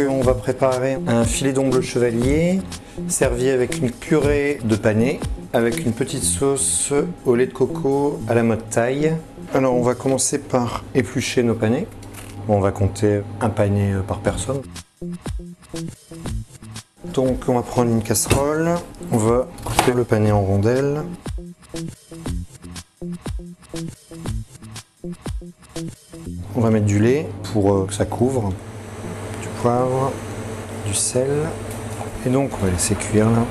on va préparer un filet d'omble chevalier servi avec une purée de panais avec une petite sauce au lait de coco à la mode thaï. Alors on va commencer par éplucher nos panais. On va compter un panais par personne. Donc on va prendre une casserole, on va couper le panais en rondelles. On va mettre du lait pour que ça couvre, du poivre, du sel. Et donc on va laisser cuire là.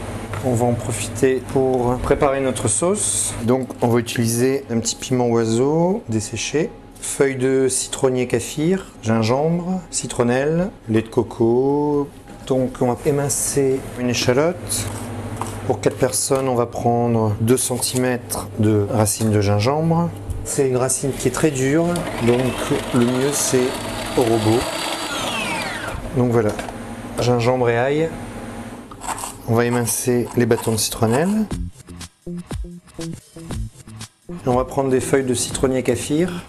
On va en profiter pour préparer notre sauce. Donc on va utiliser un petit piment oiseau desséché, feuilles de citronnier kaffir, gingembre, citronnelle, lait de coco. Donc on va émincer une échalote. Pour 4 personnes, on va prendre 2 cm de racine de gingembre. C'est une racine qui est très dure, donc le mieux c'est au robot. Donc voilà, gingembre et ail. On va émincer les bâtons de citronnelle. Et on va prendre des feuilles de citronnier kaffir.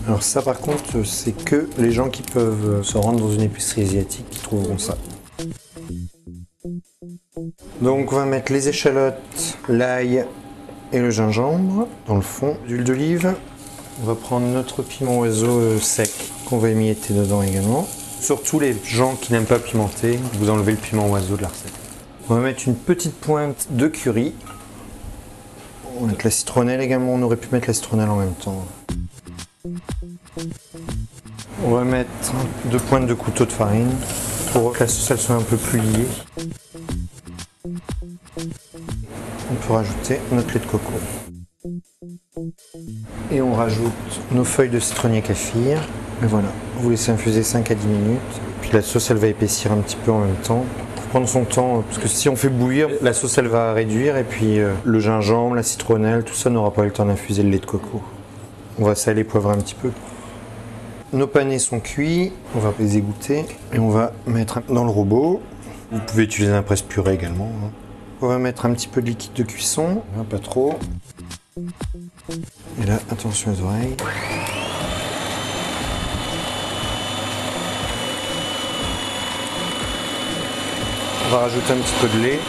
Alors ça par contre, c'est que les gens qui peuvent se rendre dans une épicerie asiatique qui trouveront ça. Donc on va mettre les échalotes, l'ail et le gingembre dans le fond, d'huile d'olive. On va prendre notre piment oiseau sec qu'on va émietter dedans également. Surtout les gens qui n'aiment pas pimenter, vous enlevez le piment oiseau de la recette. On va mettre une petite pointe de curry. On va mettre la citronnelle également, on aurait pu mettre la citronnelle en même temps. On va mettre 2 pointes de couteau de farine pour que la sauce elle soit un peu plus liée. On peut rajouter notre lait de coco. Et on rajoute nos feuilles de citronnier kaffir. Et voilà, vous laissez infuser 5 à 10 minutes. Puis la sauce elle va épaissir un petit peu en même temps. Faut prendre son temps parce que si on fait bouillir, la sauce elle va réduire et puis le gingembre, la citronnelle, tout ça n'aura pas eu le temps d'infuser le lait de coco. On va saler, poivrer un petit peu. Nos panais sont cuits, on va les égoutter et on va mettre dans le robot. Vous pouvez utiliser un presse-purée également. On va mettre un petit peu de liquide de cuisson, pas trop. Et là, attention aux oreilles. On va rajouter un petit peu de lait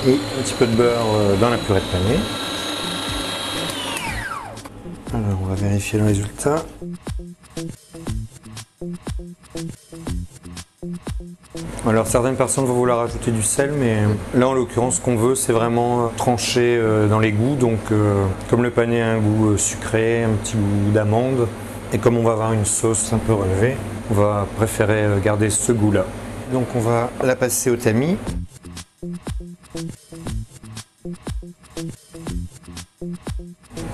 et un petit peu de beurre dans la purée de panais. Alors, on va vérifier le résultat. Alors certaines personnes vont vouloir ajouter du sel, mais là en l'occurrence ce qu'on veut c'est vraiment trancher dans les goûts. Donc comme le panais a un goût sucré, un petit goût d'amande, et comme on va avoir une sauce un peu relevée, on va préférer garder ce goût là. Donc on va la passer au tamis.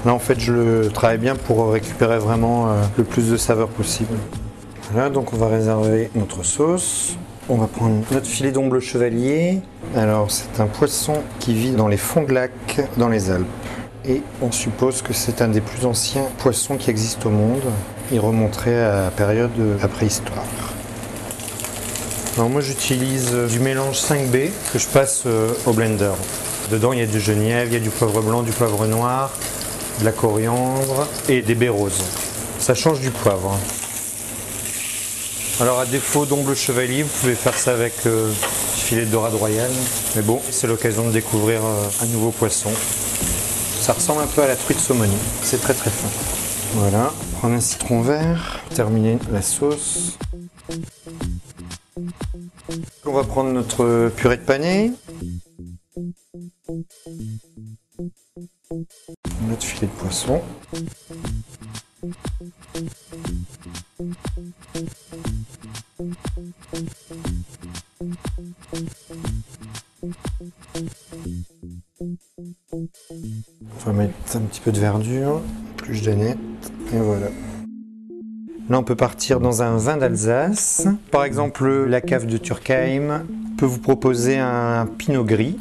Là en fait je le travaille bien pour récupérer vraiment le plus de saveur possible. Voilà, donc on va réserver notre sauce. On va prendre notre filet d'omble chevalier. Alors c'est un poisson qui vit dans les fonds de lac dans les Alpes. Et on suppose que c'est un des plus anciens poissons qui existent au monde. Il remonterait à la période de la préhistoire. Alors moi j'utilise du mélange 5B que je passe au blender. Dedans il y a du genièvre, il y a du poivre blanc, du poivre noir, de la coriandre et des baies roses. Ça change du poivre. Alors à défaut d'omble chevalier, vous pouvez faire ça avec filet de dorade royale. Mais bon, c'est l'occasion de découvrir un nouveau poisson. Ça ressemble un peu à la truite saumonée. C'est très très fin. Voilà, prendre un citron vert, terminer la sauce. On va prendre notre purée de panais. Notre filet de poisson. On va mettre un petit peu de verdure, plus d'aneth, et voilà. Là, on peut partir dans un vin d'Alsace. Par exemple, la cave de Turckheim peut vous proposer un pinot gris.